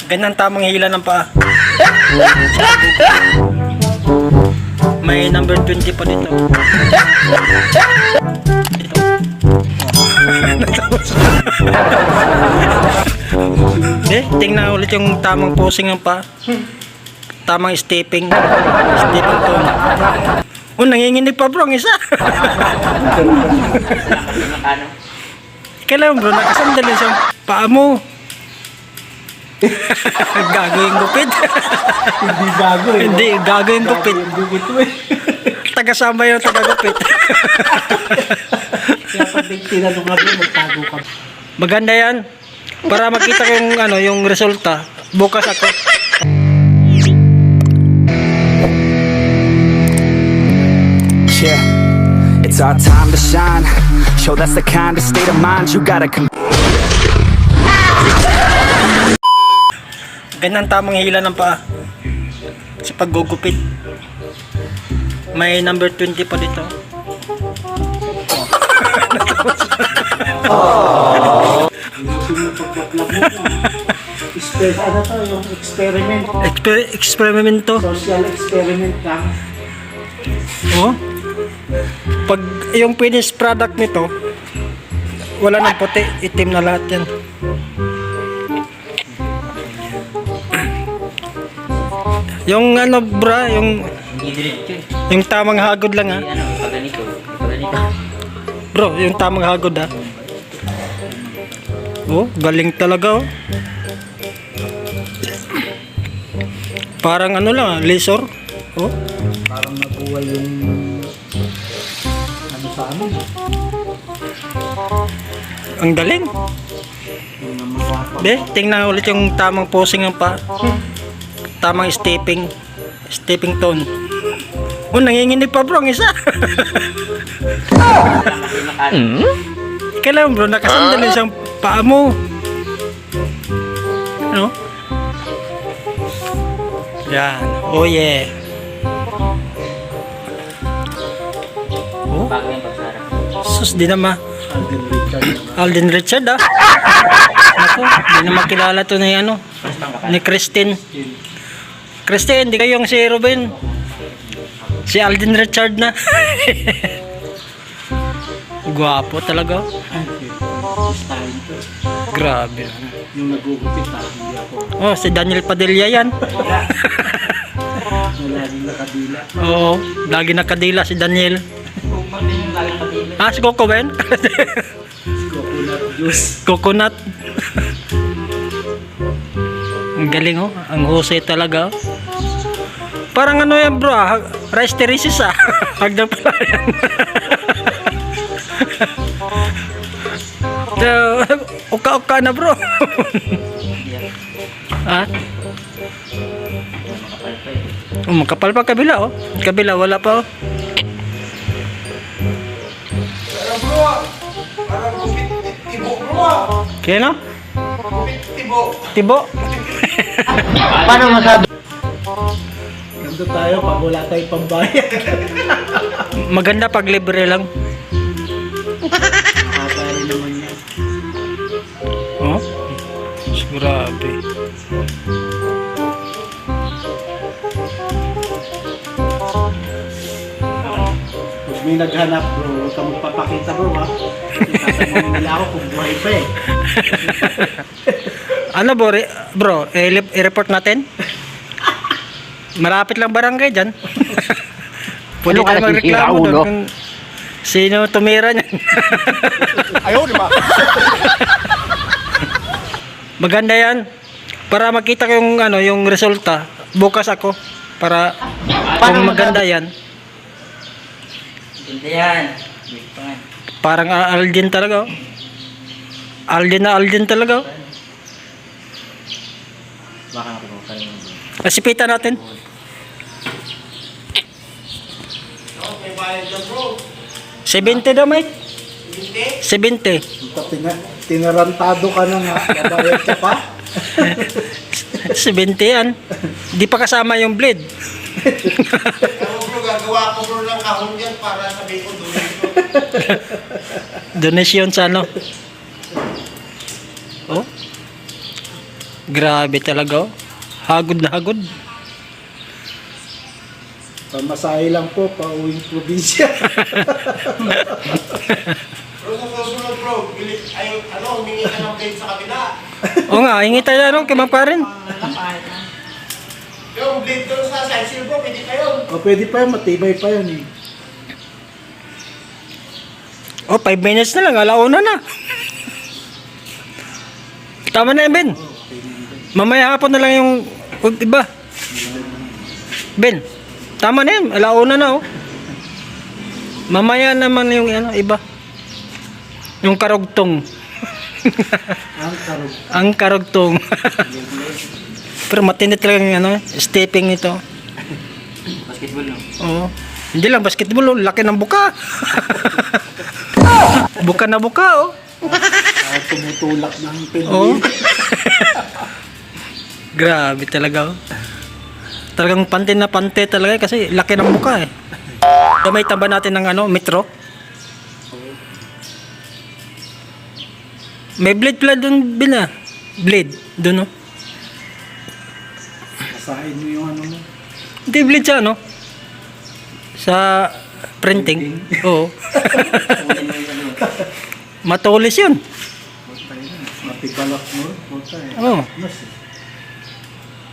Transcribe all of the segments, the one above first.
Ganyan tamang hila ng paa. May number 20 pa dito. Dito. Tingnan ulit yung tamang posing ng paa. Tamang stepping. Stepping tone. Nanginginig pa bro ang isa. Kailan bro, nakasandali sa paa mo. Gago yung gupit. Hindi bago eh. Hindi, gago yung gupit. Taga-sama yung taga-gupit. Kaya pag tinanong nga doon, magtago ka. Maganda yan. Para makita ko yung, yung resulta. Bukas ako. Yeah, it's our time to shine. Show that's the kind of state of mind you gotta Ganyan tamang hila ng paa sa paggugupit. May number 20 pa dito. Ano to, yung experiment. Experimento. Social experiment lang. Oh. Pag yung finished product nito, wala nang puti, itim na lahat yan. Yung bra, yung tamang hagod lang ha. Bro, yung tamang hagod ha. Oh, galing talaga oh. Parang lang, laser. Oh. Parang nabuhay yung sa amin. Ang galing. Tingnan ulit yung tamang posing ng pa. Tamang stepping tone. Nanginginig pa bro ang isa. Kailan bro, nakasandali siyang paa mo. Ano? Yan. Oh yeah. Oh. Sus, di naman. Alden Richard ah. Ako, di naman kilala to ni ni Christine. Christine, di kayo yung si Ruben. Si Alden Richard na. Gwapo talaga. Grabe. Yung nagugupit ha, hindi ako. Oh, si Daniel Padilla yan. Laging nakadila. Oo, lagi nakadila si Daniel. Si Coco Ben? Coconut juice. Coconut. Ang galing oh, ang husay talaga oh. Parang yan bro rice terraces Hagdan pala yan. Uka-uka na bro. Makapal pa kabila oh. Kabila wala pa oh. Parang gupit tibo bro. Kaya no? Gupit tibo. Tibo? Paano masabi? Nandun tayo pag wala tayong pambayad. Maganda pag libre lang. Nakakari naman yan. Oh? Grabe. Pag may naghanap bro, huwag ka magpapakita bro ha. Itatanong nila ako kung buhay pa eh. Bro, i-report natin? Malapit lang barangay dyan. Pwede tayo magreklamo doon kung sino tumira niyan. Ayaw, di ba? Maganda yan. Para makita ko yung resulta. Bukas ako. Para kung maganda yan. Ganda yan. Parang Alden talaga. Alden talaga. Baka ako kayo. Asipitan natin. May bayad na bro. 70 daw, mate. 70. Tinarantado ka na nga. Babayad ka pa? 70 yan. Di pa kasama yung blade. Pero bro, gagawa ko bro ng kahon yan para sabihin ko doon. Donation sa Oh. Grabe talaga, oh. Hagod na hagod. Pamasahe lang po, pauwing probinsya. Bro, sa susunod bro, humingi ka ng blade sa kabila. Oo nga, hingi tayo ano, kay Ma'am Karen. Yung blade doon sa side seal bro, pwede kayo. O pwede pa yun, matibay pa yun eh. Oh, 5 minutes na lang, alauna na. Tama na yan, Ben. Mamaya hapon na lang yung iba. Ben, tama na yan, alauna na, oh. Mamaya naman yung ano, iba. Yung karugtong. Ang karog. Ang karugtong. Pero matindi talaga yung ano, stepping nito. Basketball, no? Oo. Hindi lang basketball, oh. Laki ng buka. Buka na buka, oh. Tumutulak ng Oo. penguin. Grabe talaga, oh. Talagang pante na pante talaga kasi laki ng buka, eh. Gamay tamba natin ng ano, metro. May blade pala dun, Bin, ah. Blade, dun, oh. Masahin mo yung ano mo. Hindi blade sa ano? Sa printing. Oo. Matulis yun. Matibalak mo. Puta eh. Oo. Mas eh.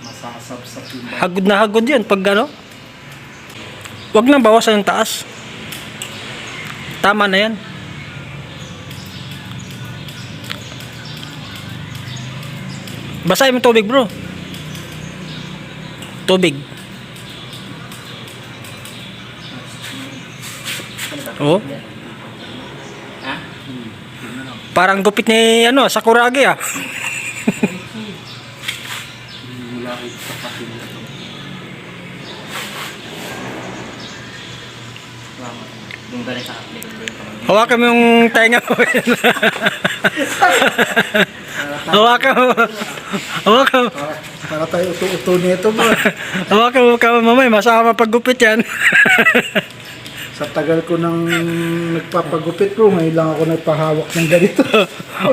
Masasabsap yung bahay. Hagod na hagod yun pag ano. Huwag nang bawasan yung taas. Tama na yan. Basahin mo tubig, bro. Tubig. Oh. Ha? Parang gupit ni ano, Sakuragi, ah. Mula ko sa patin na to. Doon ka rin sa likod ko yung kamay. Hawakan mo yung tenga mo. Hawakan mo. Hawakan mo. Para tayo uto-uto nito ba? Hawakan mo ka mamay, masama paggupit yan. Sa tagal ko nang nagpapagupit ko, ngayon lang ako nagpahawak ng ganito.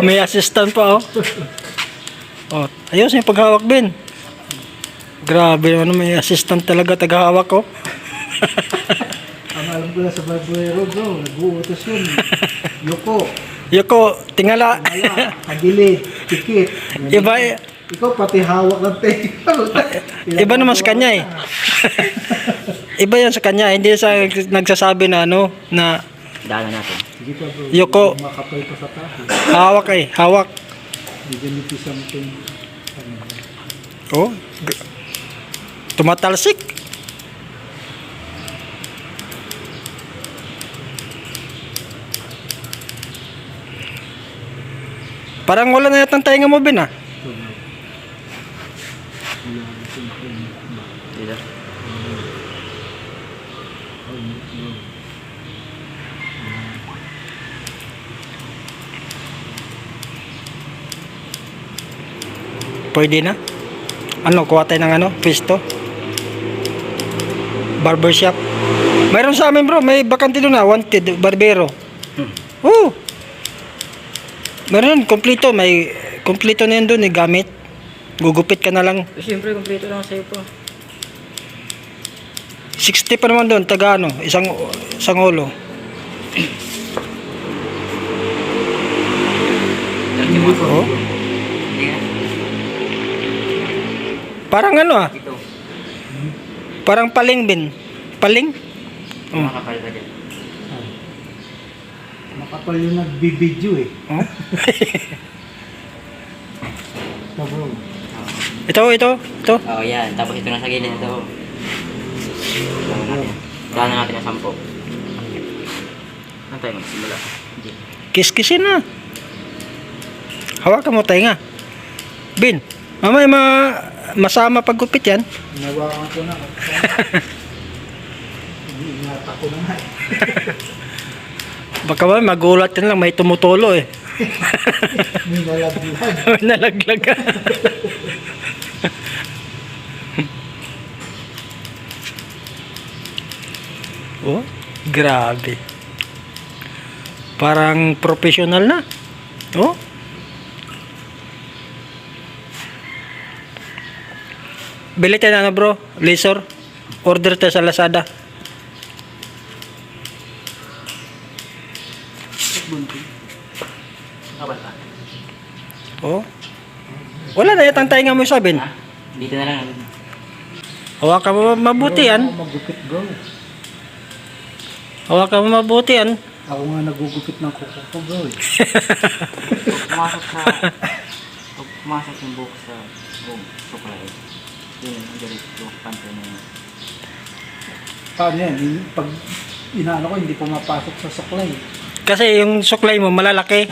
May assistant pa, oh. Oh, ayos yung paghawak, Ben. Grabe, ano, may assistant talaga tagahawak, oh. Ang alam ko na sa barbero, bro, nag-uutos yun. Yuko, Yoko, tingala. wala, kagilid, tikit. Iba, eh. Ikaw pati hawak ng tenga. Iba naman sa kanya, eh. Iba yan sa kanya, hindi sa nagsasabi na ano, na Daanan natin. Sige pa, bro. Yuko. Makapal pa sa tayo. hawak, eh, hawak. Diganiti something. Oh, tumatalsik. Parang wala na yatang tainga mo, Ben, ah. Dito. Pwede na. Ano, kuha tayo ng ano, pwesto. Barbershop. Mayroon sa amin, bro, may bakante doon na, wanted, barbero. Oo. Meron, kompleto, may kompleto na yan doon, eh, gamit. Gugupit ka na lang. Siyempre, kompleto lang sa'yo po. 60 pa naman doon, taga ano, isang ulo. Oh. Parang ano, ah, Dito. parang paling, Ben. Paling? Oh. Makakapal ka dyan. Makapal yung nagbibidyo eh. Oh. So, bro. Ito. Oo, yan. Tapos ito nasa gilid ito. Daanan natin ang 10. Ano tayo magsimula? Hindi. Kiskisin na. Hawakan mo tayo nga. Ben, mamay masama paggupit yan. Nawakan ko na. Ingatan ko na nga eh. Baka ba magulat yan lang, may tumutulo, eh. May nalaglag. Nalaglag ka. Oh, grabe. Parang professional na. Oh. Bili tayo na ano bro, laser. Order tayo sa Lazada. Oh. Wala na yatang tayo nga mo sabin. Dito na lang. Hawakan mo mabuti yan. Magupit bro. Hawakan mo mabuti yan. Ako nga nagugupit ng kuko ko bro eh. Pag pumasok yung buhok sa buhok, suklay. Yun, ang diretso, pantay na yun. Paano yan? Pag inaano ko, hindi pumapasok sa suklay. Kasi yung suklay mo malalaki.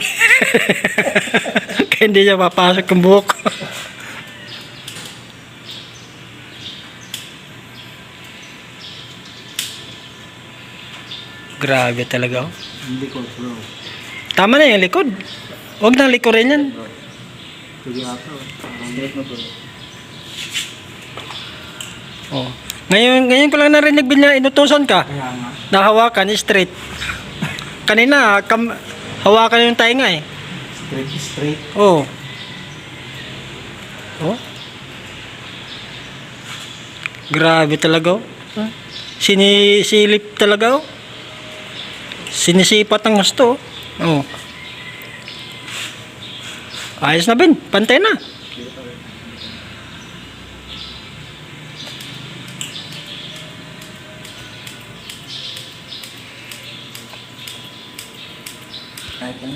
Kaya hindi niya mapasok yung buhok. Grabe talaga oh. Hindi ko bro. Tama na yung likod. Huwag nang likurin yan. Sige ako. Straight mo bro. Oh. Ngayon ko lang narinig na inutusan ka. Kaya nga. Nahawakan straight. Kanina hawakan yung tainga eh. Straight. Oh. Oh. Grabe talaga oh. Sinisilip talaga oh. Sinisipat ang gusto oh. Oh. Ayos na Ben, pantay na.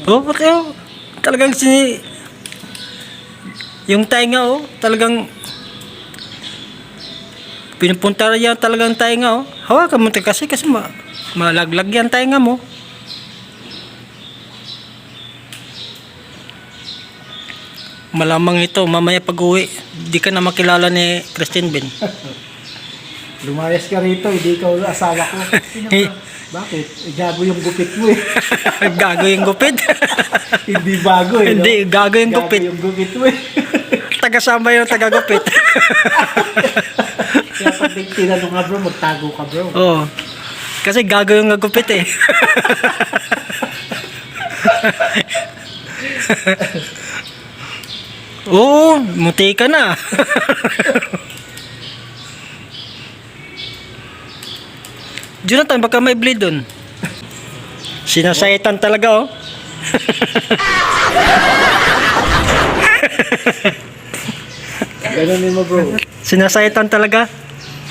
Oh, pati oh. Talagang yung tainga oh, talagang pinupunta yan talagang tainga oh. Hawakan mo ito kasi malaglag yan tainga mo. Malamang ito, mamaya pag-uwi, di ka na makilala ni Christine Ben. Lumayas ka rito, hindi ikaw asawa ko. Bakit? Gago yung gupit mo eh. Gago yung gupit. Hindi bago eh. Hindi, gago yung gupit. Gago yung gupit mo eh. Taga-samba yung taga-gupit. Kaya pag tinanong nga bro, magtago ka bro. Oo. Kasi gago yung gupit eh. Oo, muti ka na. Jonathan, baka may bleed dun. Sinasaitan talaga oh. Ganun din mo bro. Sinasaitan talaga.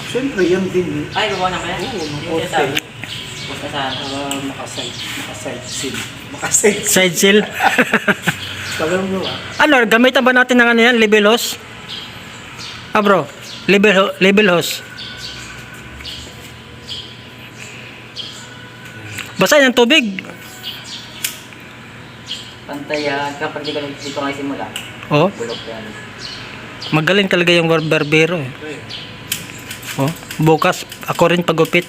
Siyempre yan din eh. Ay, bawa na kaya? Yung sabi. Basta sa Makaside seal. Makaside seal. Side seal. Talagang bro ah. Ano, gamitan ba natin ng ano yan? Level hose? Ah bro, level hose. Basahin ang tubig. Pantayan, kapag di ka dito kayo simula, Oh, bulok yan. magaling talaga yung barbero eh. Oh, bukas ako rin pagupit.